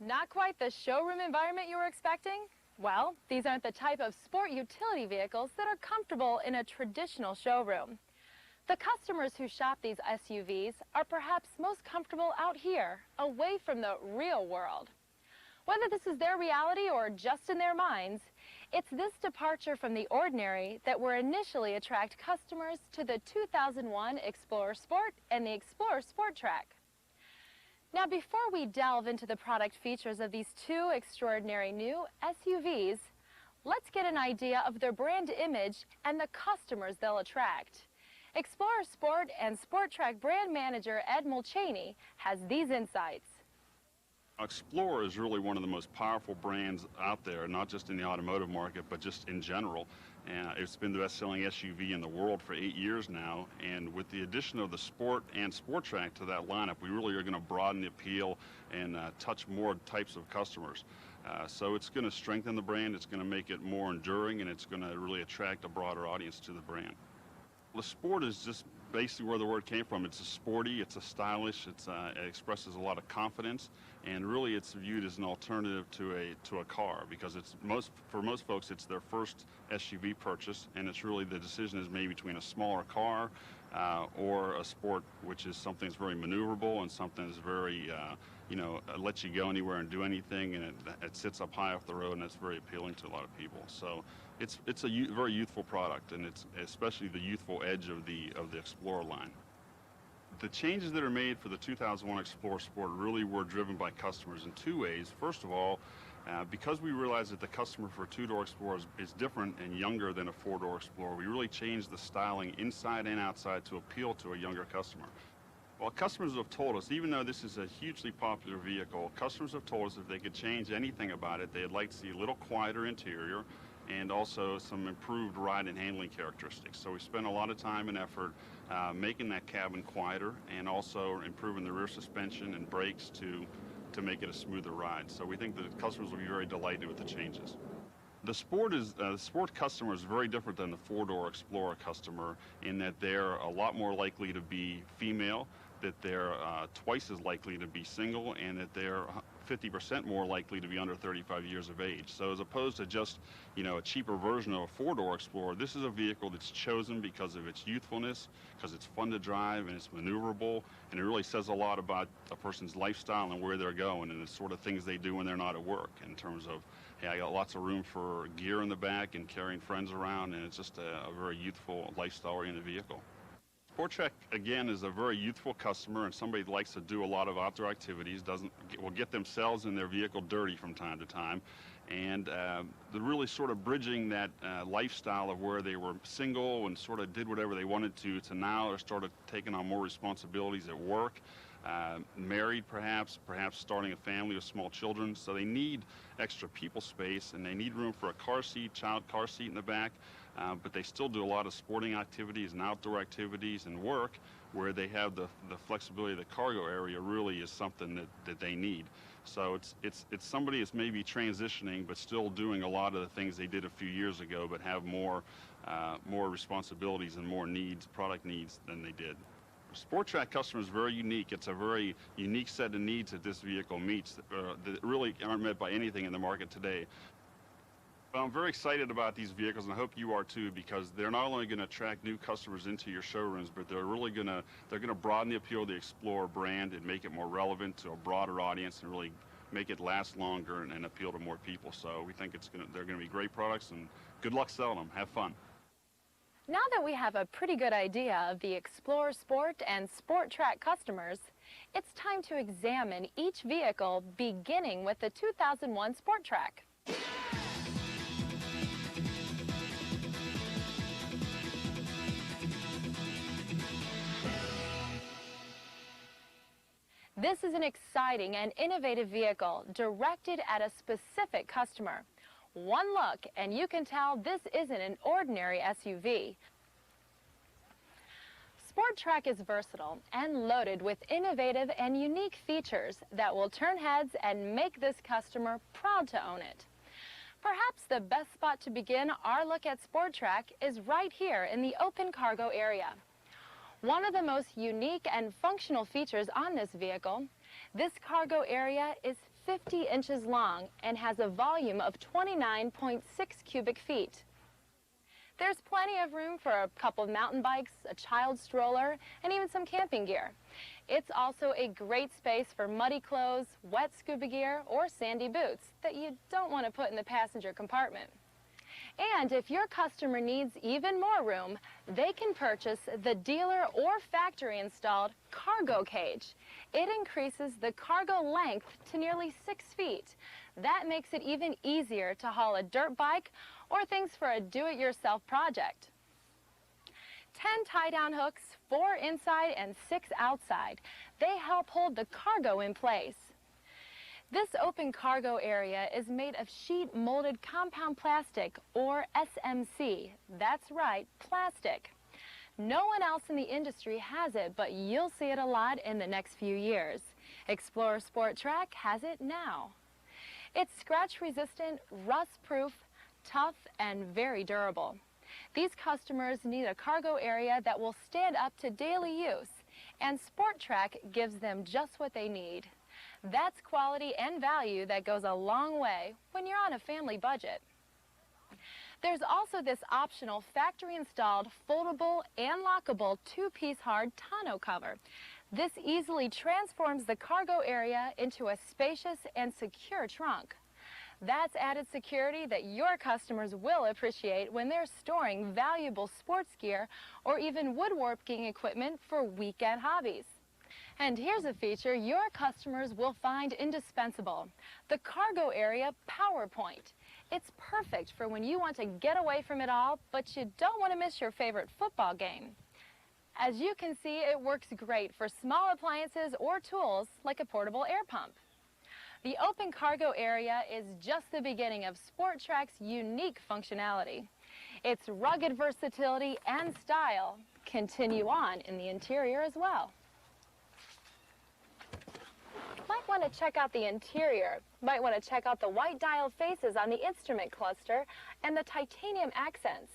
Not quite the showroom environment you were expecting? Well, these aren't the type of sport utility vehicles that are comfortable in a traditional showroom. The customers who shop these SUVs are perhaps most comfortable out here, away from the real world. Whether this is their reality or just in their minds, it's this departure from the ordinary that will initially attract customers to the 2001 Explorer Sport and the Explorer Sport Trac. Now, before we delve into the product features of these two extraordinary new SUVs, let's get an idea of their brand image and the customers they'll attract. Explorer Sport and Sport Trac brand manager Ed Mulchaney has these insights. Explorer is really one of the most powerful brands out there, not just in the automotive market, but just in general. It's been the best-selling SUV in the world for 8 years now, and with the addition of the Sport and Sport Trac to that lineup, we really are going to broaden the appeal and touch more types of customers. So it's going to strengthen the brand, it's going to make it more enduring, and it's going to really attract a broader audience to the brand. The Sport is just basically where the word came from. It's a sporty, it's a stylish, it expresses a lot of confidence, and really it's viewed as an alternative to a car, because for most folks it's their first SUV purchase, and it's really the decision is made between a smaller car or a Sport, which is something that's very maneuverable and something that's very lets you go anywhere and do anything, and it sits up high off the road, and that's very appealing to a lot of people. So it's a very youthful product, and it's especially the youthful edge of the Explorer line. The changes that are made for the 2001 Explorer Sport really were driven by customers in two ways. First of all, because we realized that the customer for a two-door Explorer is different and younger than a four-door Explorer, we really changed the styling inside and outside to appeal to a younger customer. Well, customers have told us, even though this is a hugely popular vehicle, customers have told us if they could change anything about it, they'd like to see a little quieter interior and also some improved ride and handling characteristics. So we spent a lot of time and effort making that cabin quieter and also improving the rear suspension and brakes to make it a smoother ride. So we think that customers will be very delighted with the changes. The Sport customer is very different than the four-door Explorer customer in that they're a lot more likely to be female, that they're twice as likely to be single, and that they're 50% more likely to be under 35 years of age. So as opposed to just, a cheaper version of a four-door Explorer, this is a vehicle that's chosen because of its youthfulness, because it's fun to drive and it's maneuverable, and it really says a lot about a person's lifestyle and where they're going and the sort of things they do when they're not at work, in terms of, hey, I got lots of room for gear in the back and carrying friends around, and it's just a very youthful, lifestyle-oriented vehicle. Sport Trac, again, is a very youthful customer and somebody that likes to do a lot of outdoor activities, will get themselves and their vehicle dirty from time to time, and they're really sort of bridging that lifestyle of where they were single and sort of did whatever they wanted to now they're started taking on more responsibilities at work, married perhaps starting a family with small children, so they need extra people space and they need room for a car seat, child car seat in the back. But they still do a lot of sporting activities and outdoor activities and work where they have the flexibility of the cargo area really is something that they need. So it's somebody that's maybe transitioning but still doing a lot of the things they did a few years ago, but have more responsibilities and more needs, product needs, than they did. Sport Trac customer is very unique. It's a very unique set of needs that this vehicle meets that really aren't met by anything in the market today. Well, I'm very excited about these vehicles, and I hope you are too, because they're not only going to attract new customers into your showrooms, but they're going to broaden the appeal of the Explorer brand and make it more relevant to a broader audience and really make it last longer and appeal to more people. So we think they're going to be great products, and good luck selling them. Have fun. Now that we have a pretty good idea of the Explorer Sport and Sport Trac customers, it's time to examine each vehicle, beginning with the 2001 Sport Trac. This is an exciting and innovative vehicle directed at a specific customer. One look and you can tell this isn't an ordinary SUV. Sport Trac is versatile and loaded with innovative and unique features that will turn heads and make this customer proud to own it. Perhaps the best spot to begin our look at Sport Trac is right here in the open cargo area. One of the most unique and functional features on this vehicle This cargo area is 50 inches long and has a volume of 29.6 cubic feet. There's plenty of room for a couple of mountain bikes, a child stroller, and even some camping gear. It's also a great space for muddy clothes, wet scuba gear, or sandy boots that you don't want to put in the passenger compartment. And if your customer needs even more room, they can purchase the dealer or factory installed cargo cage. It increases the cargo length to nearly 6 feet. That makes it even easier to haul a dirt bike or things for a do-it-yourself project. 10 tie-down hooks, 4 inside and 6 outside. They help hold the cargo in place. This open cargo area is made of sheet molded compound plastic, or SMC. That's right, plastic. No one else in the industry has it, but you'll see it a lot in the next few years. Explorer Sport Trac has it now. It's scratch-resistant, rust-proof, tough, and very durable. These customers need a cargo area that will stand up to daily use, and Sport Trac gives them just what they need. That's quality and value that goes a long way when you're on a family budget. There's also this optional factory-installed, foldable, and lockable 2-piece hard tonneau cover. This easily transforms the cargo area into a spacious and secure trunk. That's added security that your customers will appreciate when they're storing valuable sports gear or even woodworking equipment for weekend hobbies. And here's a feature your customers will find indispensable: the cargo area PowerPoint. It's perfect for when you want to get away from it all, but you don't want to miss your favorite football game. As you can see, it works great for small appliances or tools like a portable air pump. The open cargo area is just the beginning of Sport Trac's unique functionality. Its rugged versatility and style continue on in the interior as well. Might want to check out the interior. Might want to check out the white dial faces on the instrument cluster and the titanium accents.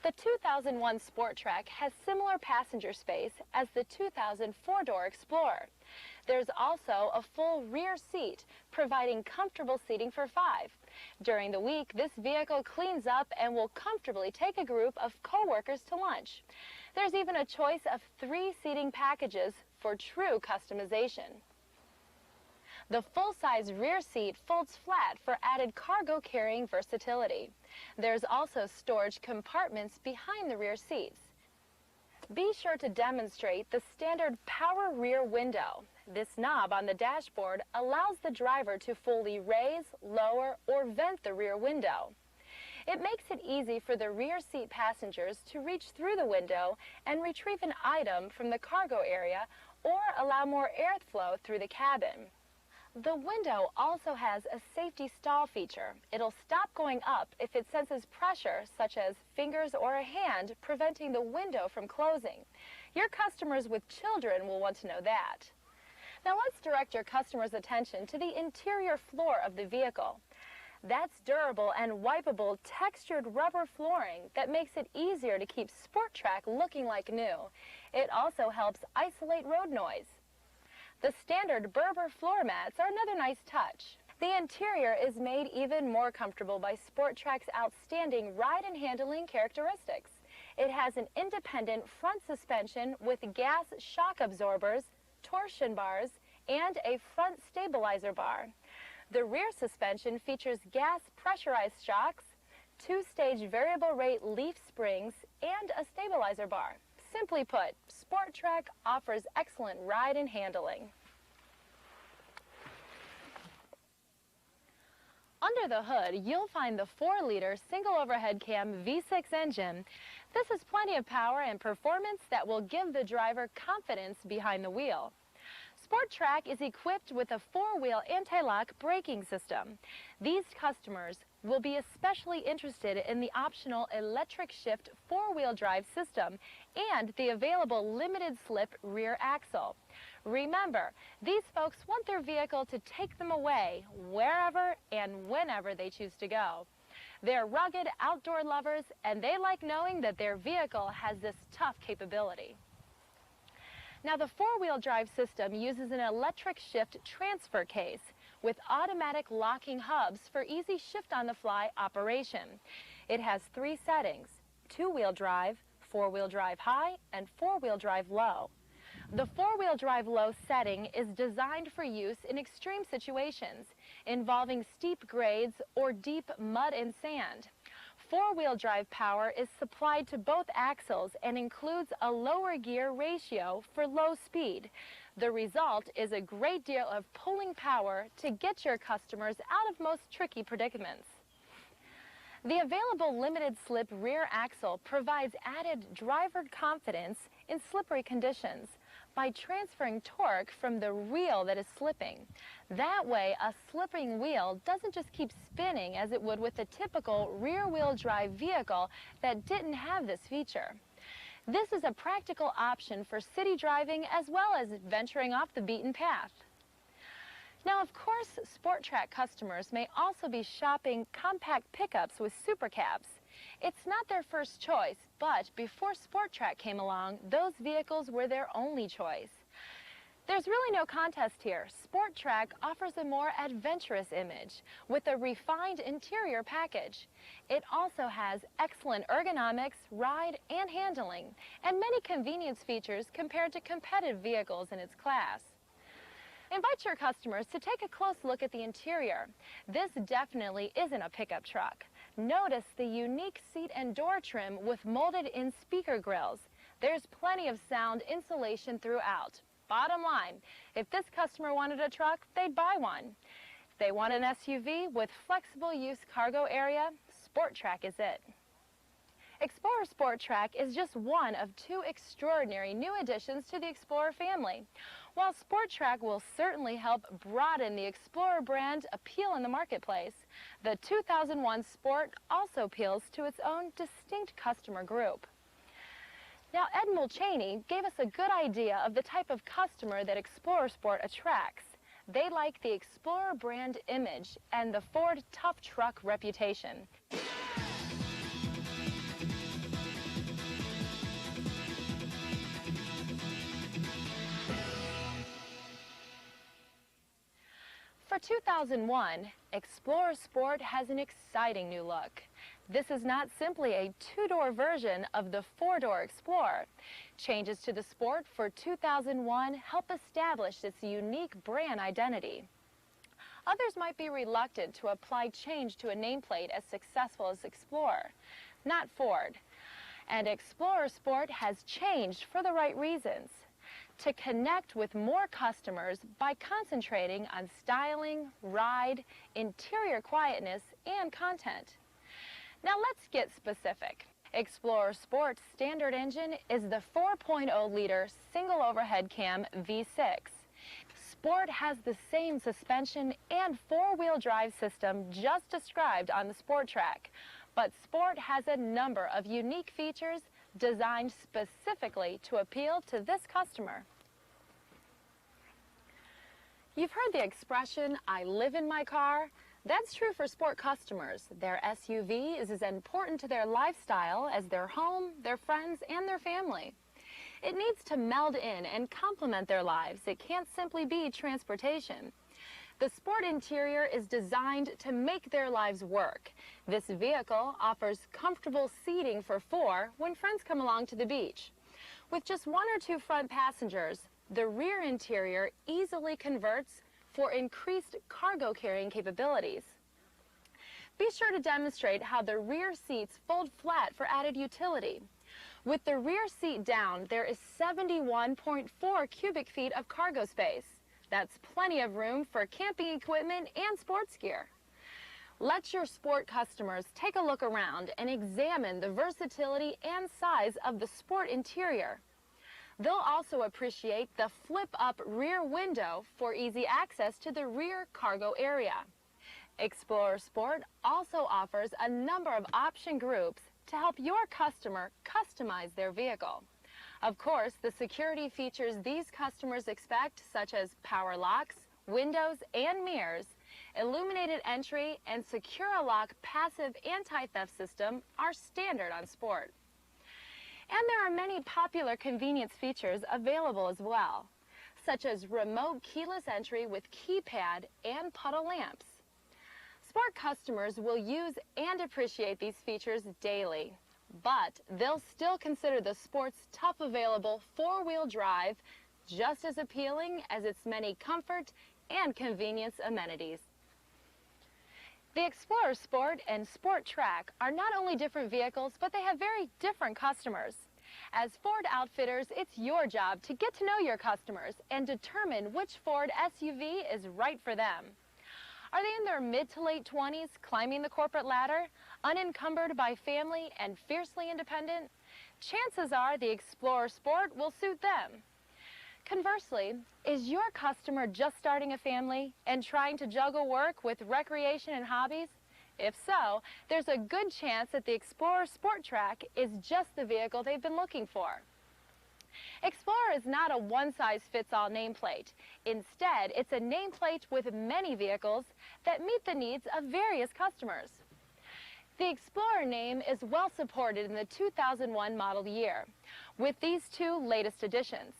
The 2001 Sport Trac has similar passenger space as the 2000 four-door Explorer. There's also a full rear seat, providing comfortable seating for 5. During the week, this vehicle cleans up and will comfortably take a group of co-workers to lunch. There's even a choice of 3 seating packages for true customization. The full-size rear seat folds flat for added cargo carrying versatility. There's also storage compartments behind the rear seats. Be sure to demonstrate the standard power rear window. This knob on the dashboard allows the driver to fully raise, lower, or vent the rear window. It makes it easy for the rear seat passengers to reach through the window and retrieve an item from the cargo area or allow more airflow through the cabin. The window also has a safety stall feature. It'll stop going up if it senses pressure, such as fingers or a hand, preventing the window from closing. Your customers with children will want to know that. Now let's direct your customers' attention to the interior floor of the vehicle. That's durable and wipeable textured rubber flooring that makes it easier to keep Sport Trac looking like new. It also helps isolate road noise. The standard Berber floor mats are another nice touch. The interior is made even more comfortable by Sport Trac's outstanding ride and handling characteristics. It has an independent front suspension with gas shock absorbers, torsion bars, and a front stabilizer bar. The rear suspension features gas pressurized shocks, 2-stage variable rate leaf springs, and a stabilizer bar. Simply put, Sport Trac offers excellent ride and handling. Under the hood, you'll find the 4-liter single overhead cam V6 engine. This has plenty of power and performance that will give the driver confidence behind the wheel. Sport Trac is equipped with a 4-wheel anti-lock braking system. These customers will be especially interested in the optional electric shift 4-wheel drive system and the available limited slip rear axle. Remember, these folks want their vehicle to take them away wherever and whenever they choose to go. They're rugged outdoor lovers, and they like knowing that their vehicle has this tough capability. Now, the four-wheel drive system uses an electric shift transfer case with automatic locking hubs for easy shift-on-the-fly operation. It has 3 settings: two-wheel drive, four-wheel drive high, and four-wheel drive low. The four-wheel drive low setting is designed for use in extreme situations involving steep grades or deep mud and sand. Four-wheel drive power is supplied to both axles and includes a lower gear ratio for low speed. The result is a great deal of pulling power to get your customers out of most tricky predicaments. The available limited slip rear axle provides added driver confidence in slippery conditions by transferring torque from the wheel that is slipping. That way, a slipping wheel doesn't just keep spinning as it would with a typical rear-wheel drive vehicle that didn't have this feature. This is a practical option for city driving as well as venturing off the beaten path. Now, of course, Sport Trac customers may also be shopping compact pickups with super cabs. It's not their first choice, but before Sport Trac came along, those vehicles were their only choice. There's really no contest here. Sport Trac offers a more adventurous image with a refined interior package. It also has excellent ergonomics, ride, and handling, and many convenience features compared to competitive vehicles in its class. Invite your customers to take a close look at the interior. This definitely isn't a pickup truck. Notice the unique seat and door trim with molded-in speaker grills. There's plenty of sound insulation throughout. Bottom line, if this customer wanted a truck, they'd buy one. If they want an SUV with flexible use cargo area, Sport Trac is it. Explorer Sport Trac is just one of 2 extraordinary new additions to the Explorer family. While Sport Trac will certainly help broaden the Explorer brand appeal in the marketplace, the 2001 Sport also appeals to its own distinct customer group. Now, Ed Mulchaney gave us a good idea of the type of customer that Explorer Sport attracts. They like the Explorer brand image and the Ford tough truck reputation. For 2001, Explorer Sport has an exciting new look. This is not simply a 2-door version of the 4-door Explorer. Changes to the Sport for 2001 help establish its unique brand identity. Others might be reluctant to apply change to a nameplate as successful as Explorer. Not Ford. And Explorer Sport has changed for the right reasons: to connect with more customers by concentrating on styling, ride, interior quietness, and content. Now let's get specific. Explorer Sport's standard engine is the 4.0-liter single overhead cam V6. Sport has the same suspension and 4-wheel drive system just described on the Sport Trac, but Sport has a number of unique features designed specifically to appeal to this customer. You've heard the expression, "I live in my car." That's true for Sport customers. Their SUV is as important to their lifestyle as their home, their friends, and their family. It needs to meld in and complement their lives. It can't simply be transportation. The Sport interior is designed to make their lives work. This vehicle offers comfortable seating for 4 when friends come along to the beach. With just 1 or 2 front passengers, the rear interior easily converts for increased cargo carrying capabilities. Be sure to demonstrate how the rear seats fold flat for added utility. With the rear seat down, there is 71.4 cubic feet of cargo space. That's plenty of room for camping equipment and sports gear. Let your Sport customers take a look around and examine the versatility and size of the Sport interior. They'll also appreciate the flip-up rear window for easy access to the rear cargo area. Explorer Sport also offers a number of option groups to help your customer customize their vehicle. Of course, the security features these customers expect, such as power locks, windows and mirrors, illuminated entry, and Secure Lock passive anti-theft system, are standard on Sport. And there are many popular convenience features available as well, such as remote keyless entry with keypad and puddle lamps. Sport customers will use and appreciate these features daily, but they'll still consider the Sport's tough available four-wheel drive just as appealing as its many comfort and convenience amenities. The Explorer Sport and Sport Trac are not only different vehicles, but they have very different customers. As Ford outfitters, it's your job to get to know your customers and determine which Ford SUV is right for them. Are they in their mid to late 20s, climbing the corporate ladder, unencumbered by family and fiercely independent? Chances are the Explorer Sport will suit them. Conversely, is your customer just starting a family and trying to juggle work with recreation and hobbies? If so, there's a good chance that the Explorer Sport Trac is just the vehicle they've been looking for. Explorer is not a one-size-fits-all nameplate. Instead, it's a nameplate with many vehicles that meet the needs of various customers. The Explorer name is well supported in the 2001 model year, with these two latest additions.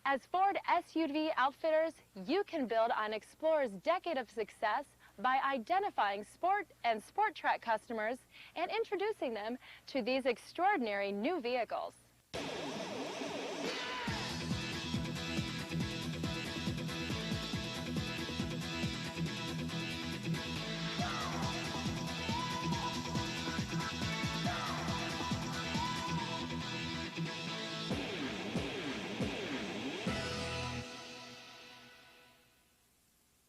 As Ford SUV outfitters, you can build on Explorer's decade of success by identifying Sport and Sport Trac customers and introducing them to these extraordinary new vehicles.